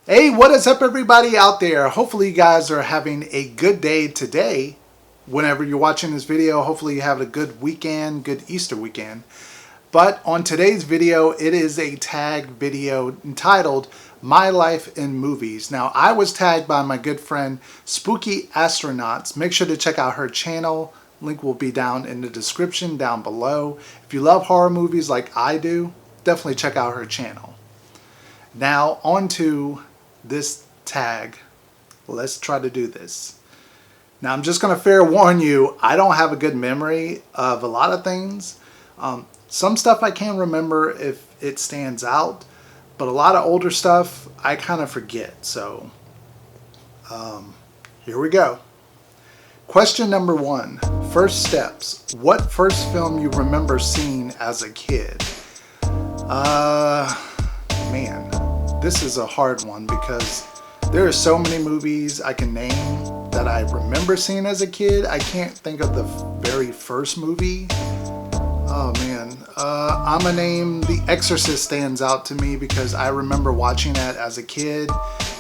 Hey, what is up, everybody out there? Hopefully, you guys are having a good day today. Whenever you're watching this video, hopefully, you have a good weekend, good Easter weekend. But on today's video, it is a tag video entitled My Life in Movies. Now, I was tagged by my good friend Spooky Astronauts. Make sure to check out her channel. Link will be down in the description down below. If you love horror movies like I do, definitely check out her channel. Now, on to this tag. Let's try to do this. Now, I'm just going to fair warn you, I don't have a good memory of a lot of things. Some stuff I can remember if it stands out, but a lot of older stuff I kind of forget. So here we go. Question number 1. First steps. What first film you remember seeing as a kid? Man, this is a hard one because there are so many movies I can name that I remember seeing as a kid. I can't think of the very first movie. Oh man, I'm gonna name The Exorcist stands out to me because I remember watching that as a kid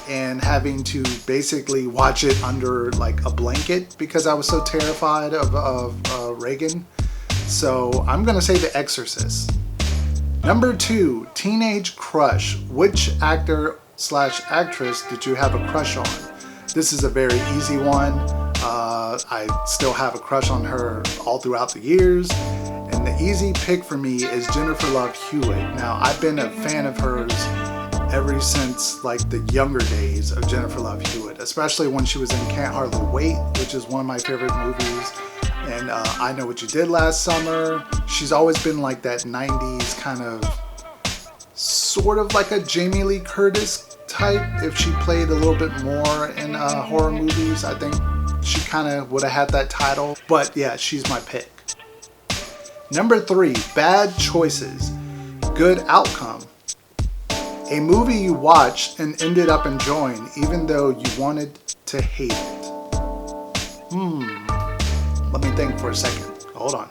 and having to basically watch it under like a blanket because I was so terrified of Reagan. So I'm gonna say The Exorcist. Number 2, teenage crush. Which actor / actress did you have a crush on? This is a very easy one. I still have a crush on her all throughout the years. And the easy pick for me is Jennifer Love Hewitt. Now, I've been a fan of hers ever since like the younger days of Jennifer Love Hewitt, especially when she was in Can't Hardly Wait, which is one of my favorite movies. And I Know What You Did Last Summer. She's always been like that 90s kind of, sort of like a Jamie Lee Curtis type. If she played a little bit more in horror movies, I think she kind of would have had that title. But yeah, she's my pick. Number 3, bad choices, good outcome. A movie you watched and ended up enjoying even though you wanted to hate it. Let me think for a second. Hold on.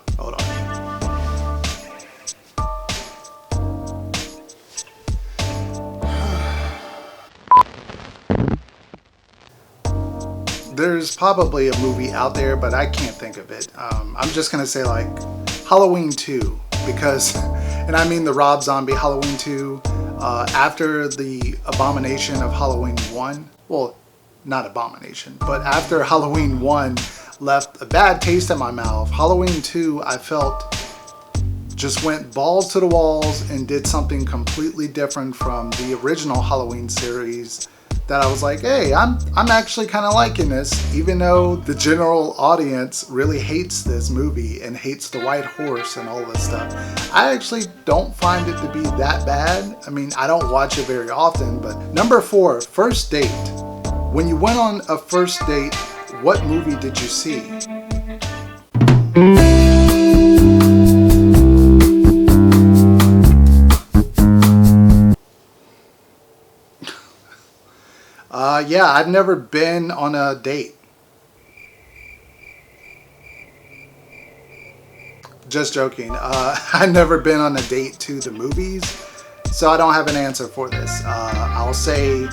There's probably a movie out there, but I can't think of it. I'm just gonna say like Halloween 2 because, and I mean the Rob Zombie Halloween 2, after the abomination of Halloween 1, well, not abomination, but after Halloween 1 left a bad taste in my mouth, Halloween 2 I felt just went balls to the walls and did something completely different from the original Halloween series that I was like, hey, I'm actually kind of liking this, even though the general audience really hates this movie and hates the white horse and all this stuff. I actually don't find it to be that bad. I mean, I don't watch it very often, but number 4, first date. When you went on a first date, what movie did you see? Yeah, I've never been on a date. Just joking. I've never been on a date to the movies, so I don't have an answer for this. I'll say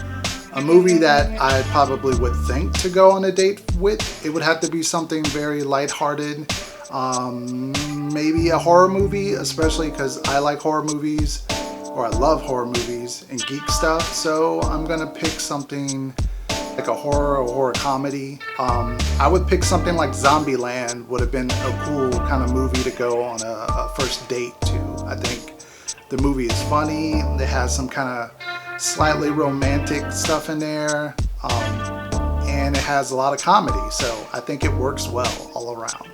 a movie that I probably would think to go on a date with. It would have to be something very lighthearted. Maybe a horror movie, especially because I like horror movies, or I love horror movies and geek stuff. So I'm gonna pick something like a horror or horror comedy. I would pick something like Zombieland. Would have been a cool kind of movie to go on a first date to. I think the movie is funny. It has some kind of slightly romantic stuff in there, and it has a lot of comedy, so I think it works well all around.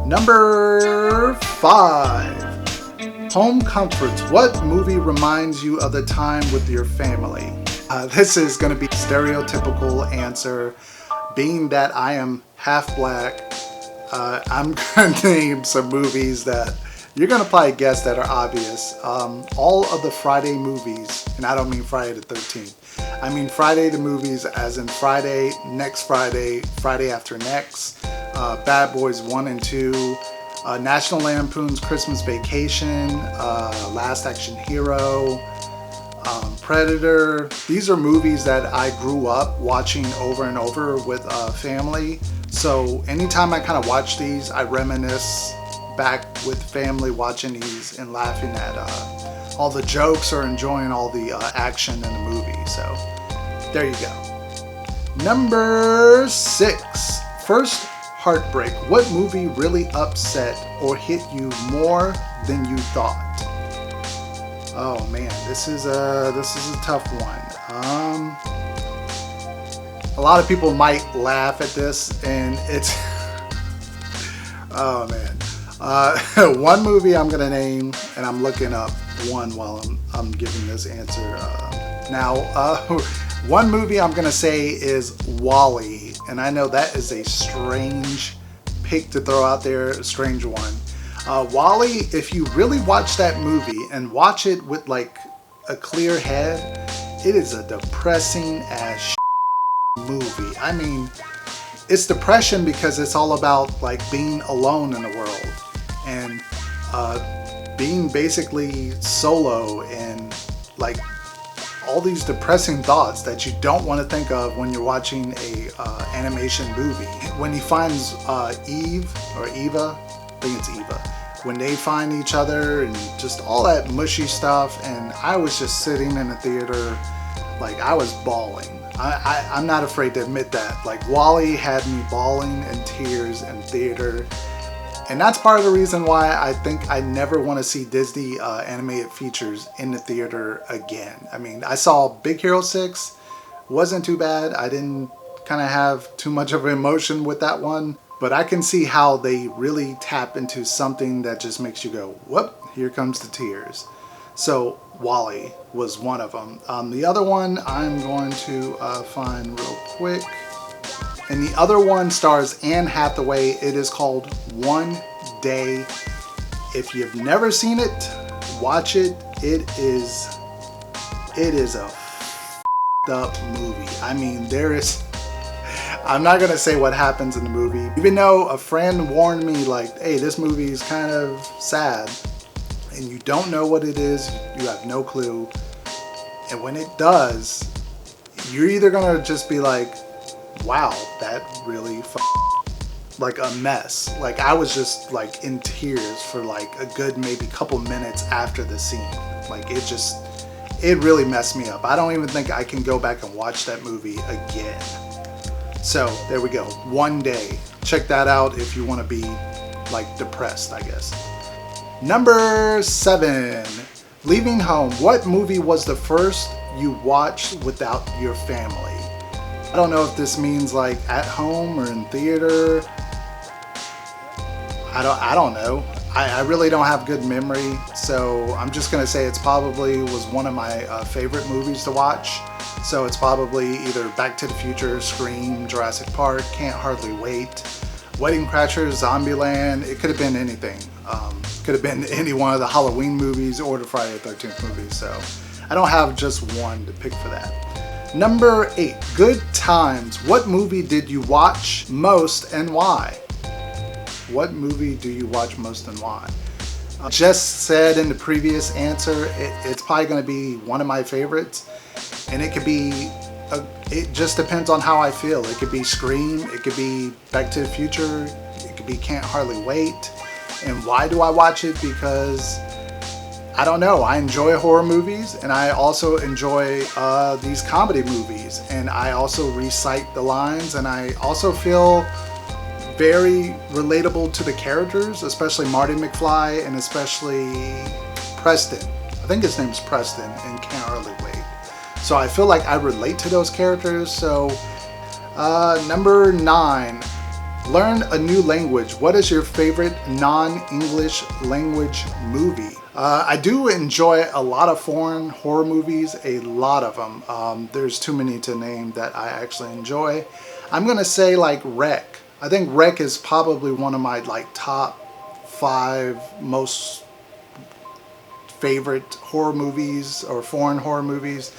Number 5, home comforts. What movie reminds you of the time with your family? This is going to be a stereotypical answer. Being that I am half black, I'm going to name some movies that you're going to probably guess that are obvious. All of the Friday movies, and I don't mean Friday the 13th. I mean Friday the movies as in Friday, next Friday, Friday after next, Bad Boys 1 and 2, National Lampoon's Christmas Vacation, Last Action Hero, Predator. These are movies that I grew up watching over and over with family. So anytime I kind of watch these, I reminisce back with family watching these and laughing at all the jokes or enjoying all the action in the movie. So there you go. Number 6. First heartbreak. What movie really upset or hit you more than you thought? Oh man, this is a tough one. A lot of people might laugh at this, and it's oh man. One movie I'm gonna name, and I'm looking up one while I'm giving this answer. One movie I'm gonna say is Wall-E, and I know that is a strange pick to throw out there, a strange one. Wall-E, if you really watch that movie and watch it with like a clear head, it is a depressing ass movie. I mean, it's depression because it's all about like being alone in the world and being basically solo and like all these depressing thoughts that you don't want to think of when you're watching a animation movie. When he finds Eve or Eva, I think it's Eva, when they find each other and just all that mushy stuff, and I was just sitting in the theater like I was bawling. I'm not afraid to admit that. Like Wall-E had me bawling in tears in theater, and that's part of the reason why I think I never want to see Disney animated features in the theater again. I mean, I saw Big Hero 6, wasn't too bad. I didn't kind of have too much of an emotion with that one. But I can see how they really tap into something that just makes you go, whoop, here comes the tears. So Wall-E was one of them. The other one I'm going to find real quick. And the other one stars Anne Hathaway. It is called One Day. If you've never seen it, watch it. It is a f***ed up movie. I mean, I'm not gonna say what happens in the movie, even though a friend warned me like, hey, this movie is kind of sad and you don't know what it is, you have no clue. And when it does, you're either gonna just be like, wow, that really like a mess. Like I was just like in tears for like a good maybe couple minutes after the scene. Like it really messed me up. I don't even think I can go back and watch that movie again. So there we go, One Day. Check that out if you want to be like depressed, I guess. Number 7, Leaving Home. What movie was the first you watched without your family? I don't know if this means like at home or in theater. I don't know. I really don't have good memory, so I'm just gonna say it's probably was one of my favorite movies to watch. So it's probably either Back to the Future, Scream, Jurassic Park, Can't Hardly Wait, Wedding Crashers, Zombieland. It could have been anything. Could have been any one of the Halloween movies or the Friday the 13th movies. So I don't have just one to pick for that. Number 8, Good Times. What movie did you watch most and why? What movie do you watch most and why? Just said in the previous answer, it's probably going to be one of my favorites. And it could be, it just depends on how I feel. It could be Scream, it could be Back to the Future, it could be Can't Hardly Wait. And why do I watch it? Because, I don't know, I enjoy horror movies and I also enjoy these comedy movies. And I also recite the lines and I also feel very relatable to the characters, especially Marty McFly and especially Preston. I think his name's Preston in Can't Hardly Wait. So I feel like I relate to those characters. So number 9, learn a new language. What is your favorite non-English language movie? I do enjoy a lot of foreign horror movies, a lot of them. There's too many to name that I actually enjoy. I'm gonna say like Rec. I think Rec is probably one of my like top 5 most favorite horror movies or foreign horror movies.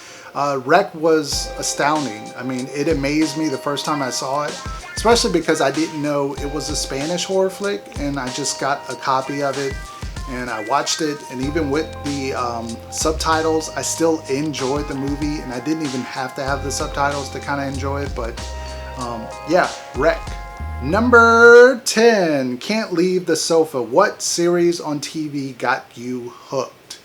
Rec was astounding. I mean, it amazed me the first time I saw it, especially because I didn't know it was a Spanish horror flick, and I just got a copy of it and I watched it, and even with the subtitles, I still enjoyed the movie, and I didn't even have to have the subtitles to kind of enjoy it. But yeah, Wreck. Number 10, Can't Leave the Sofa. What series on TV got you hooked?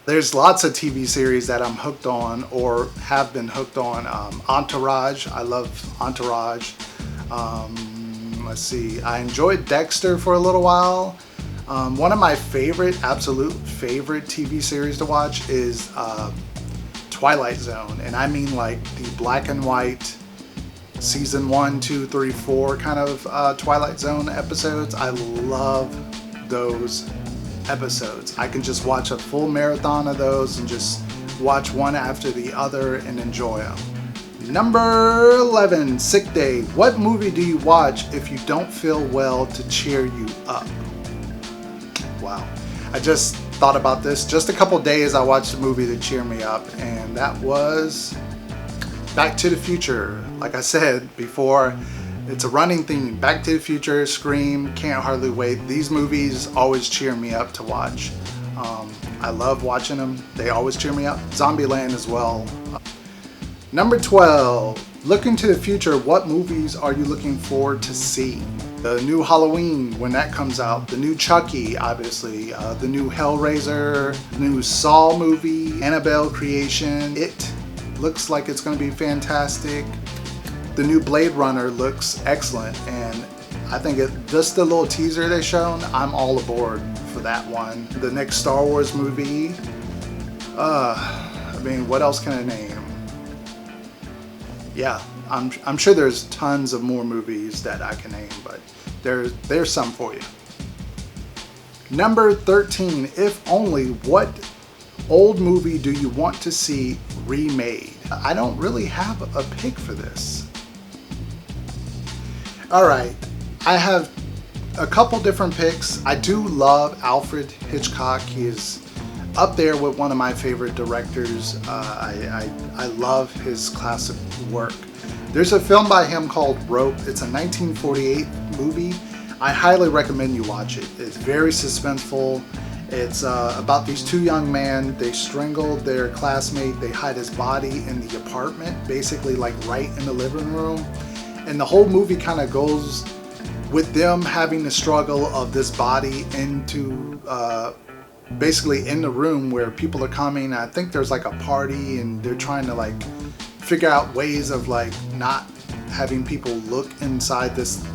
There's lots of TV series that I'm hooked on or have been hooked on. Entourage, I love Entourage. Let's see, I enjoyed Dexter for a little while. One of my absolute favorite TV series to watch is Twilight Zone. And I mean like the black and white season 1, 2, 3, 4 kind of Twilight Zone episodes. I love those episodes. I can just watch a full marathon of those and just watch one after the other and enjoy them. Number 11, Sick Day. What movie do you watch if you don't feel well to cheer you up? Wow. I just thought about this. Just a couple days I watched a movie to cheer me up, and that was Back to the Future. Like I said before, it's a running theme. Back to the Future, Scream, Can't Hardly Wait. These movies always cheer me up to watch. I love watching them. They always cheer me up. Zombieland as well. Number 12, looking to the future, what movies are you looking forward to seeing? The new Halloween, when that comes out, the new Chucky, obviously, the new Hellraiser, the new Saw movie, Annabelle creation. It looks like it's going to be fantastic. The new Blade Runner looks excellent, and I think just the little teaser they shown, I'm all aboard for that one. The next Star Wars movie, I mean, what else can I name? Yeah, I'm sure there's tons of more movies that I can name, but there's some for you. Number 13, if only, what old movie do you want to see remade? I don't really have a pick for this. All right, I have a couple different picks. I do love Alfred Hitchcock. He is up there with one of my favorite directors. I love his classic work. There's a film by him called Rope. It's a 1948 movie. I highly recommend you watch it. It's very suspenseful. It's about these two young men. They strangled their classmate. They hide his body in the apartment, basically like right in the living room. And the whole movie kind of goes with them having the struggle of this body into basically in the room where people are coming. I think there's like a party and they're trying to like figure out ways of like not having people look inside this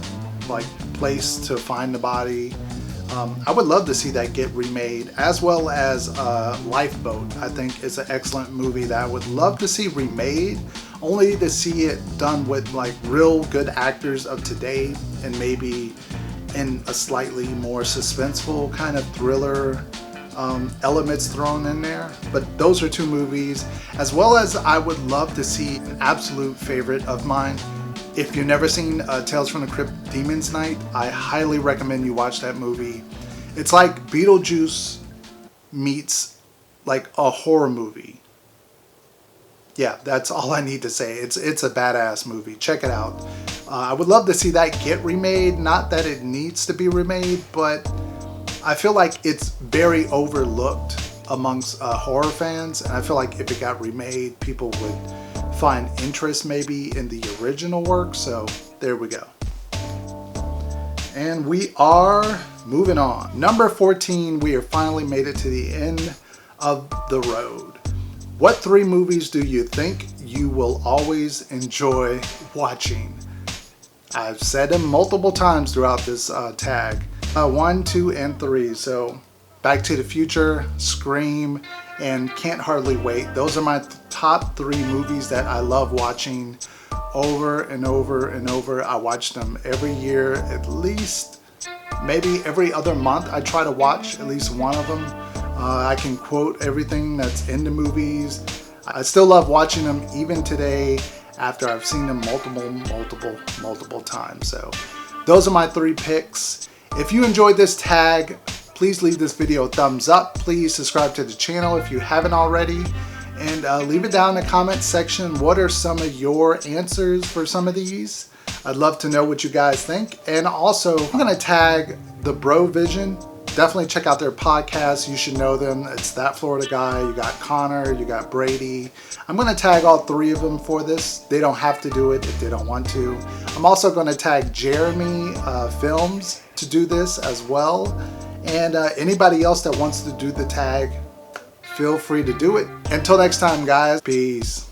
like place to find the body. I would love to see that get remade, as well as Lifeboat. I think is an excellent movie that I would love to see remade, only to see it done with like real good actors of today, and maybe in a slightly more suspenseful kind of thriller elements thrown in there. But those are two movies, as well as I would love to see an absolute favorite of mine. If you've never seen Tales from the Crypt Demon's Night, I highly recommend you watch that movie. It's like Beetlejuice meets like a horror movie. Yeah, that's all I need to say. It's a badass movie. Check it out. I would love to see that get remade. Not that it needs to be remade, but I feel like it's very overlooked amongst horror fans, and I feel like if it got remade, people would find interest maybe in the original work. So there we go. And we are moving on. Number 14, we have finally made it to the end of the road. What 3 movies do you think you will always enjoy watching? I've said them multiple times throughout this tag. 1, 2, and 3. So Back to the Future, Scream, and Can't Hardly Wait. Those are my top 3 movies that I love watching over and over and over. I watch them every year, at least maybe every other month. I try to watch at least one of them. I can quote everything that's in the movies. I still love watching them even today after I've seen them multiple times. So those are my 3 picks. If you enjoyed this tag, please leave this video a thumbs up. Please subscribe to the channel if you haven't already. And leave it down in the comment section. What are some of your answers for some of these? I'd love to know what you guys think. And also, I'm going to tag the Bro Vision definitely check out their podcast. You should know them. It's That Florida Guy. You got Connor, you got Brady. I'm going to tag all three of them for this. They don't have to do it if they don't want to. I'm also going to tag Jeremy Films to do this as well. And anybody else that wants to do the tag, feel free to do it. Until next time, guys. Peace.